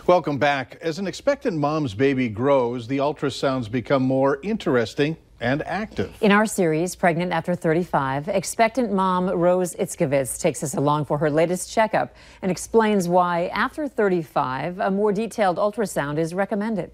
Welcome back. As an expectant mom's baby grows, the ultrasounds become more interesting and active. In our series, Pregnant After 35, expectant mom Rose Itzkovitz takes us along for her latest checkup and explains why after 35, a more detailed ultrasound is recommended.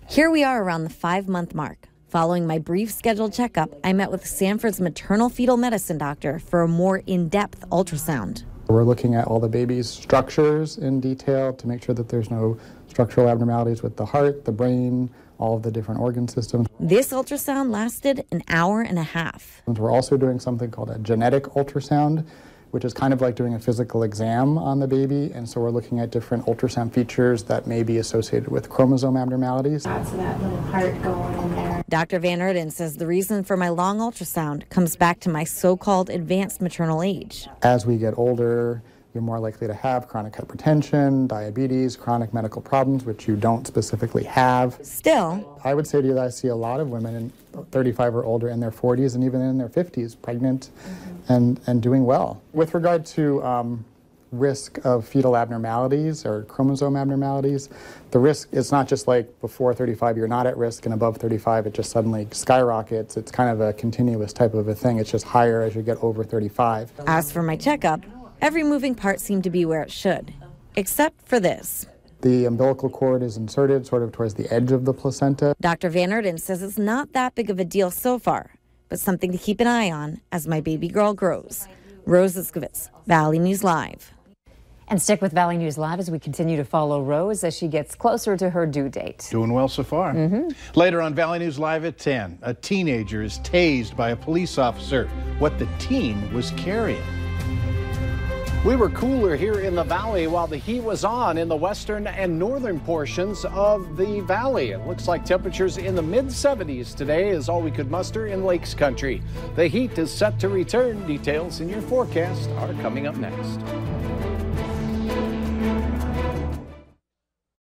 Here we are around the 5-month mark. Following my brief scheduled checkup, I met with Sanford's maternal fetal medicine doctor for a more in-depth ultrasound. We're looking at all the baby's structures in detail to make sure that there's no structural abnormalities with the heart, the brain, all of the different organ systems. This ultrasound lasted an hour and a half. We're also doing something called a genetic ultrasound, which is kind of like doing a physical exam on the baby. And so we're looking at different ultrasound features that may be associated with chromosome abnormalities. Lots of that little heart going in there. Dr. Van Erden says the reason for my long ultrasound comes back to my so-called advanced maternal age. As we get older, you're more likely to have chronic hypertension, diabetes, chronic medical problems, which you don't specifically have. Still, I would say to you that I see a lot of women in 35 or older in their 40s and even in their 50s pregnant and doing well. With regard to risk of fetal abnormalities or chromosome abnormalities, the risk is not just like before 35 you're not at risk and above 35 it just suddenly skyrockets. It's kind of a continuous type of a thing. It's just higher as you get over 35. as for my checkup, every moving part seemed to be where it should, except for this. The umbilical cord is inserted sort of towards the edge of the placenta. Dr. Van Erden says it's not that big of a deal so far, but something to keep an eye on as my baby girl grows. Rose Itzkovitz, Valley News Live. And stick with Valley News Live as we continue to follow Rose as she gets closer to her due date. Doing well so far. Later on Valley News Live at 10, a teenager is tased by a police officer. What the teen was carrying. We were cooler here in the valley while the heat was on in the western and northern portions of the valley. It looks like temperatures in the mid-70s today is all we could muster in Lakes Country. The heat is set to return. Details in your forecast are coming up next.